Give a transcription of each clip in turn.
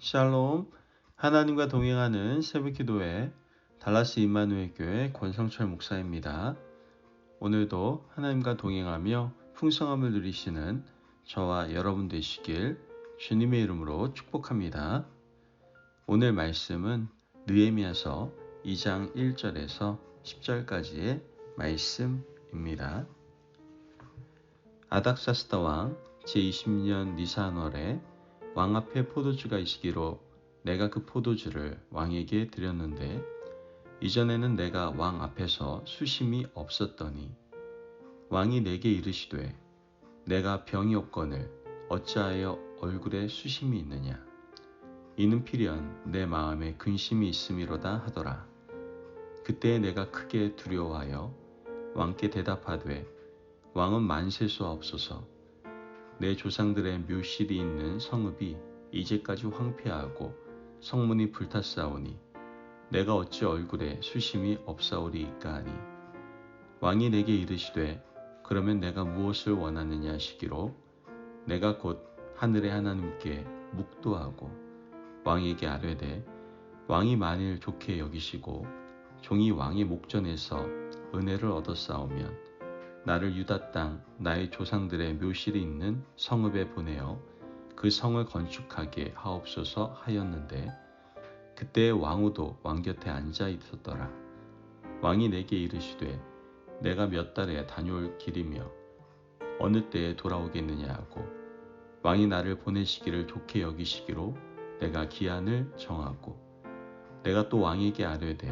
샬롬, 하나님과 동행하는 새벽기도회 달라스 임마누엘 교회 권성철 목사입니다. 오늘도 하나님과 동행하며 풍성함을 누리시는 저와 여러분 되시길 주님의 이름으로 축복합니다. 오늘 말씀은 느헤미야서 2장 1절에서 10절까지의 말씀입니다. 아닥사스다 왕 제20년 니산월에 왕 앞에 포도주가 있기로 내가 그 포도주를 왕에게 드렸는데 이전에는 내가 왕 앞에서 수심이 없었더니 왕이 내게 이르시되 내가 병이 없거늘 어찌하여 얼굴에 수심이 있느냐 이는 필연 내 마음에 근심이 있음이로다 하더라. 그때에 내가 크게 두려워하여 왕께 대답하되 왕은 만세수하옵소서. 내 조상들의 묘실이 있는 성읍이 이제까지 황폐하고 성문이 불탔사오니 내가 어찌 얼굴에 수심이 없사오리이까 하니 왕이 내게 이르시되 그러면 내가 무엇을 원하느냐 하시기로 내가 곧 하늘의 하나님께 묵도하고 왕에게 아뢰되 왕이 만일 좋게 여기시고 종이 왕의 목전에서 은혜를 얻었사오면 나를 유다 땅 나의 조상들의 묘실이 있는 성읍에 보내어 그 성을 건축하게 하옵소서 하였는데 그때 왕후도 왕 곁에 앉아 있었더라. 왕이 내게 이르시되 내가 몇 달에 다녀올 길이며 어느 때에 돌아오겠느냐 하고 왕이 나를 보내시기를 좋게 여기시기로 내가 기한을 정하고 내가 또 왕에게 아뢰되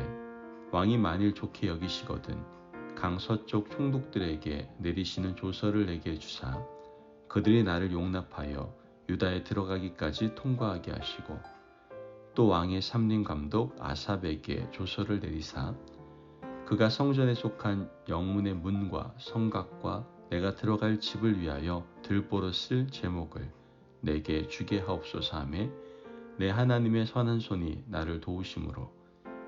왕이 만일 좋게 여기시거든 강 서쪽 총독들에게 내리시는 조서를 내게 주사 그들이 나를 용납하여 유다에 들어가기까지 통과하게 하시고 또 왕의 삼림 감독 아삽에게 조서를 내리사 그가 성전에 속한 영문의 문과 성곽과 내가 들어갈 집을 위하여 들보로 쓸 제목을 내게 주게 하옵소서 하매 내 하나님의 선한 손이 나를 도우심으로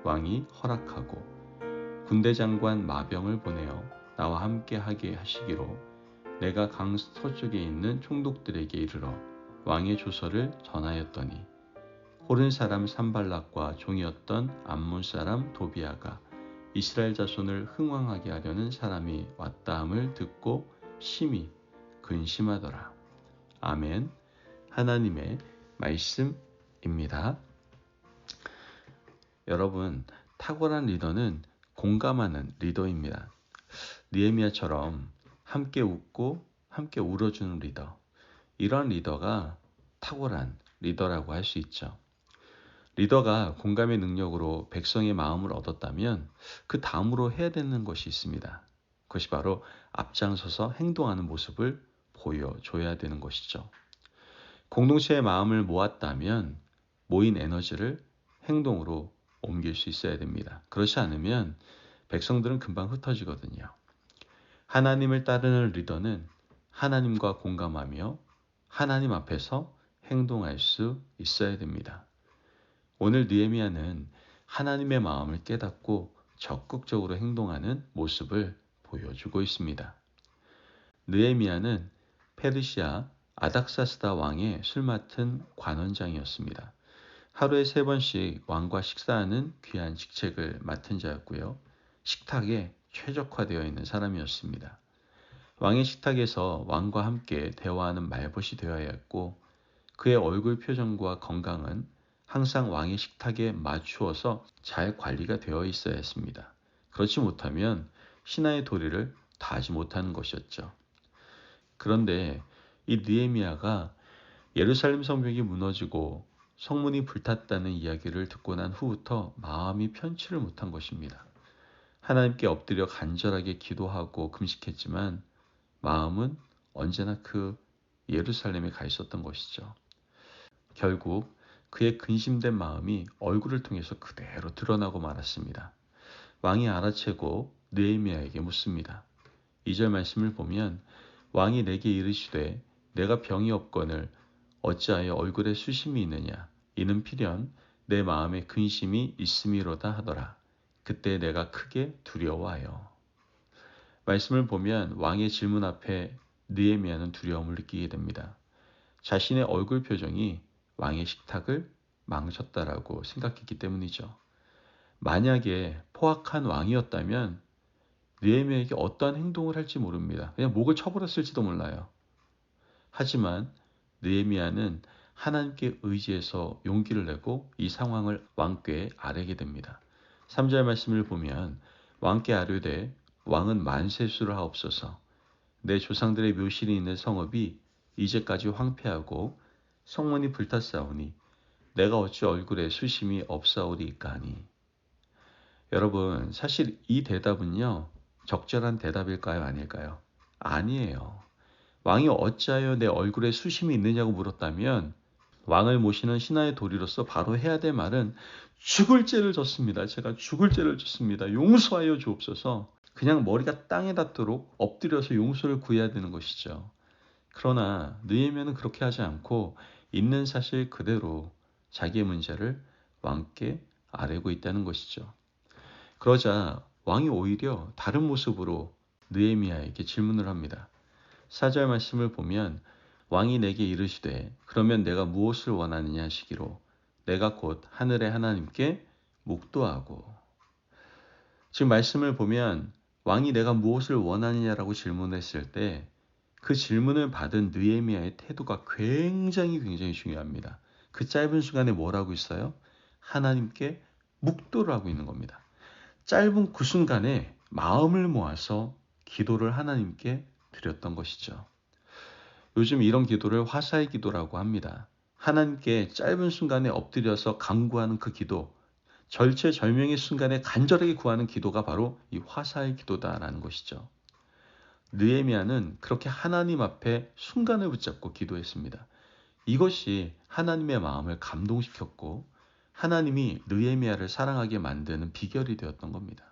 왕이 허락하고 군대 장관 마병을 보내어 나와 함께 하게 하시기로 내가 강 서쪽에 있는 총독들에게 이르러 왕의 조서를 전하였더니 호른 사람 산발락과 종이었던 암몬 사람 도비아가 이스라엘 자손을 흥왕하게 하려는 사람이 왔다함을 듣고 심히 근심하더라. 아멘. 하나님의 말씀입니다. 여러분, 탁월한 리더는 공감하는 리더입니다. 느헤미야처럼 함께 웃고 함께 울어주는 리더. 이런 리더가 탁월한 리더라고 할 수 있죠. 리더가 공감의 능력으로 백성의 마음을 얻었다면 그 다음으로 해야 되는 것이 있습니다. 그것이 바로 앞장서서 행동하는 모습을 보여줘야 되는 것이죠. 공동체의 마음을 모았다면 모인 에너지를 행동으로 옮길 수 있어야 됩니다. 그렇지 않으면 백성들은 금방 흩어지거든요. 하나님을 따르는 리더는 하나님과 공감하며 하나님 앞에서 행동할 수 있어야 됩니다. 오늘 느헤미야는 하나님의 마음을 깨닫고 적극적으로 행동하는 모습을 보여주고 있습니다. 느헤미야는 페르시아 아닥사스다 왕의 술 맡은 관원장이었습니다. 하루에 3번씩 왕과 식사하는 귀한 직책을 맡은 자였고요. 식탁에 최적화되어 있는 사람이었습니다. 왕의 식탁에서 왕과 함께 대화하는 말벗이 되어야 했고 그의 얼굴 표정과 건강은 항상 왕의 식탁에 맞추어서 잘 관리가 되어 있어야 했습니다. 그렇지 못하면 신하의 도리를 다하지 못하는 것이었죠. 그런데 이 느헤미야가 예루살렘 성벽이 무너지고 성문이 불탔다는 이야기를 듣고 난 후부터 마음이 편치를 못한 것입니다. 하나님께 엎드려 간절하게 기도하고 금식했지만 마음은 언제나 그 예루살렘에 가 있었던 것이죠. 결국 그의 근심된 마음이 얼굴을 통해서 그대로 드러나고 말았습니다. 왕이 알아채고 느헤미야에게 묻습니다. 2절 말씀을 보면 왕이 내게 이르시되 내가 병이 없거늘 어찌하여 얼굴에 수심이 있느냐 이는 필연 내 마음에 근심이 있음이로다 하더라. 그때 내가 크게 두려워하여. 말씀을 보면 왕의 질문 앞에 느헤미야는 두려움을 느끼게 됩니다. 자신의 얼굴 표정이 왕의 식탁을 망쳤다라고 생각했기 때문이죠. 만약에 포악한 왕이었다면 느헤미야에게 어떠한 행동을 할지 모릅니다. 그냥 목을 쳐버렸을지도 몰라요. 하지만 느헤미야는 하나님께 의지해서 용기를 내고 이 상황을 왕께 아뢰게 됩니다. 3절 말씀을 보면 왕께 아뢰되 왕은 만세수를 하옵소서. 내 조상들의 묘실이 있는 성읍이 이제까지 황폐하고 성문이 불탔사오니 내가 어찌 얼굴에 수심이 없사오리이까 하니. 여러분, 사실 이 대답은요, 적절한 대답일까요, 아닐까요? 아니에요. 왕이 어찌하여 내 얼굴에 수심이 있느냐고 물었다면 왕을 모시는 신하의 도리로서 바로 해야 될 말은 죽을 죄를 졌습니다. 제가 죽을 죄를 졌습니다. 용서하여 주옵소서. 그냥 머리가 땅에 닿도록 엎드려서 용서를 구해야 되는 것이죠. 그러나 느헤미야는 그렇게 하지 않고 있는 사실 그대로 자기의 문제를 왕께 아뢰고 있다는 것이죠. 그러자 왕이 오히려 다른 모습으로 느헤미야에게 질문을 합니다. 4절 말씀을 보면 왕이 내게 이르시되 그러면 내가 무엇을 원하느냐 하시기로 내가 곧 하늘의 하나님께 묵도하고. 지금 말씀을 보면 왕이 내가 무엇을 원하느냐라고 질문했을 때 그 질문을 받은 느헤미야의 태도가 굉장히 중요합니다. 그 짧은 시간에 뭘 하고 있어요? 하나님께 묵도를 하고 있는 겁니다. 짧은 그 순간에 마음을 모아서 기도를 하나님께 드렸던 것이죠. 요즘 이런 기도를 화사의 기도라고 합니다. 하나님께 짧은 순간에 엎드려서 간구하는 그 기도, 절체절명의 순간에 간절하게 구하는 기도가 바로 이 화사의 기도다라는 것이죠. 느헤미야는 그렇게 하나님 앞에 순간을 붙잡고 기도했습니다. 이것이 하나님의 마음을 감동시켰고 하나님이 느헤미야를 사랑하게 만드는 비결이 되었던 겁니다.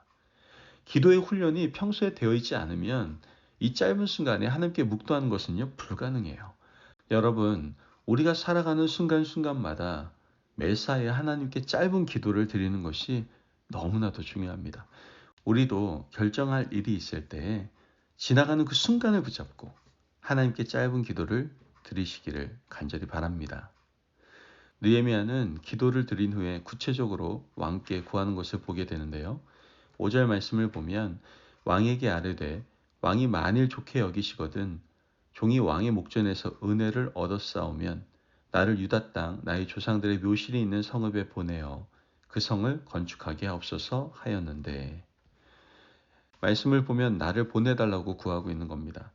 기도의 훈련이 평소에 되어 있지 않으면 이 짧은 순간에 하나님께 묵도하는 것은요, 불가능해요. 여러분, 우리가 살아가는 순간순간마다 매사에 하나님께 짧은 기도를 드리는 것이 너무나도 중요합니다. 우리도 결정할 일이 있을 때 지나가는 그 순간을 붙잡고 하나님께 짧은 기도를 드리시기를 간절히 바랍니다. 느헤미야는 기도를 드린 후에 구체적으로 왕께 구하는 것을 보게 되는데요. 5절 말씀을 보면 왕에게 아뢰되 왕이 만일 좋게 여기시거든 종이 왕의 목전에서 은혜를 얻었사오면 나를 유다 땅 나의 조상들의 묘실이 있는 성읍에 보내어 그 성을 건축하게 하옵소서 하였는데, 말씀을 보면 나를 보내달라고 구하고 있는 겁니다.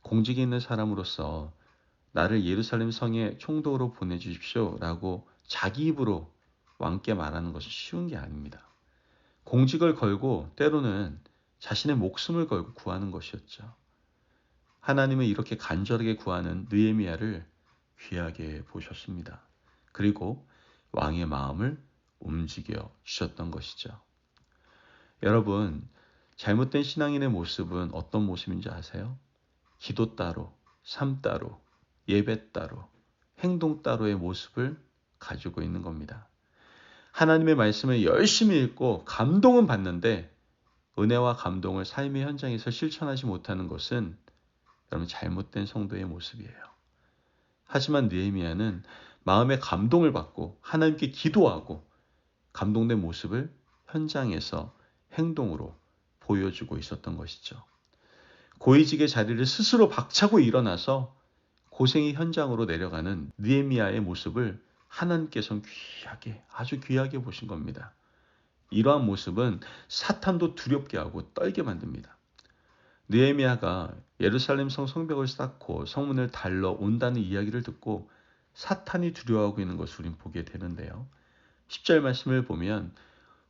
공직에 있는 사람으로서 나를 예루살렘 성의 총독으로 보내주십시오 라고 자기 입으로 왕께 말하는 것은 쉬운 게 아닙니다. 공직을 걸고 때로는 자신의 목숨을 걸고 구하는 것이었죠. 하나님은 이렇게 간절하게 구하는 느헤미야를 귀하게 보셨습니다. 그리고 왕의 마음을 움직여 주셨던 것이죠. 여러분, 잘못된 신앙인의 모습은 어떤 모습인지 아세요? 기도 따로, 삶 따로, 예배 따로, 행동 따로의 모습을 가지고 있는 겁니다. 하나님의 말씀을 열심히 읽고 감동은 받는데 은혜와 감동을 삶의 현장에서 실천하지 못하는 것은 여러분 잘못된 성도의 모습이에요. 하지만 느헤미야는 마음의 감동을 받고 하나님께 기도하고 감동된 모습을 현장에서 행동으로 보여주고 있었던 것이죠. 고위직의 자리를 스스로 박차고 일어나서 고생의 현장으로 내려가는 느헤미야의 모습을 하나님께서는 귀하게, 아주 귀하게 보신 겁니다. 이러한 모습은 사탄도 두렵게 하고 떨게 만듭니다. 느헤미야가 예루살렘 성 성벽을 쌓고 성문을 달러 온다는 이야기를 듣고 사탄이 두려워하고 있는 것을 우린 보게 되는데요. 10절 말씀을 보면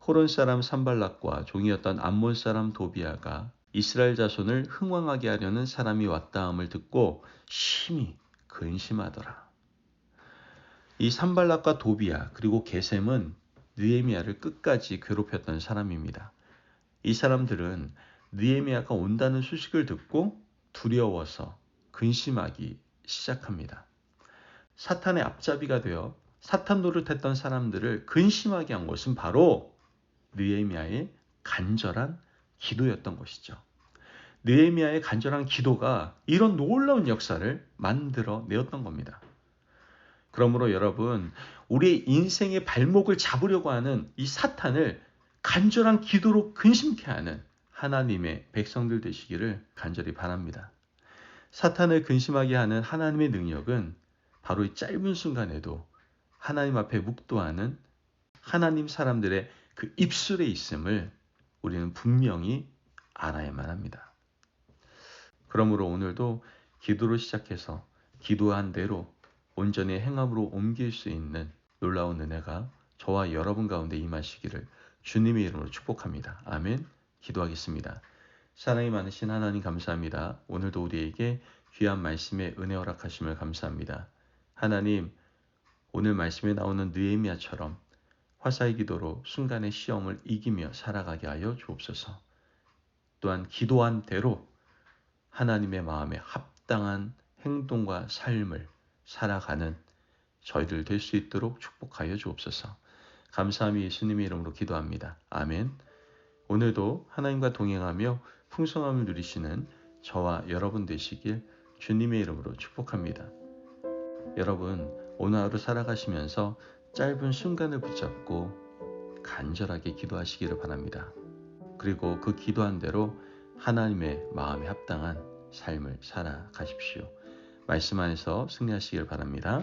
호론 사람 산발락과 종이었던 암몬 사람 도비아가 이스라엘 자손을 흥왕하게 하려는 사람이 왔다함을 듣고 심히 근심하더라. 이 산발락과 도비아 그리고 게셈은 느헤미야를 끝까지 괴롭혔던 사람입니다. 이 사람들은 느헤미야가 온다는 소식을 듣고 두려워서 근심하기 시작합니다. 사탄의 앞잡이가 되어 사탄 노릇했던 사람들을 근심하게 한 것은 바로 느헤미야의 간절한 기도였던 것이죠. 느헤미야의 간절한 기도가 이런 놀라운 역사를 만들어 내었던 겁니다. 그러므로 여러분, 우리 인생의 발목을 잡으려고 하는 이 사탄을 간절한 기도로 근심케 하는 하나님의 백성들 되시기를 간절히 바랍니다. 사탄을 근심하게 하는 하나님의 능력은 바로 이 짧은 순간에도 하나님 앞에 묵도하는 하나님 사람들의 그 입술에 있음을 우리는 분명히 알아야만 합니다. 그러므로 오늘도 기도로 시작해서 기도한 대로 온전히 행함으로 옮길 수 있는 놀라운 은혜가 저와 여러분 가운데 임하시기를 주님의 이름으로 축복합니다. 아멘. 기도하겠습니다. 사랑이 많으신 하나님 감사합니다. 오늘도 우리에게 귀한 말씀에 은혜 허락하심을 감사합니다. 하나님, 오늘 말씀에 나오는 느헤미야처럼 화사의 기도로 순간의 시험을 이기며 살아가게 하여 주옵소서. 또한 기도한 대로 하나님의 마음에 합당한 행동과 삶을 살아가는 저희들 될 수 있도록 축복하여 주옵소서. 감사함이 예수님의 이름으로 기도합니다. 아멘. 오늘도 하나님과 동행하며 풍성함을 누리시는 저와 여러분 되시길 주님의 이름으로 축복합니다. 여러분, 오늘 하루 살아가시면서 짧은 순간을 붙잡고 간절하게 기도하시기를 바랍니다. 그리고 그 기도한 대로 하나님의 마음에 합당한 삶을 살아가십시오. 말씀 안에서 승리하시길 바랍니다.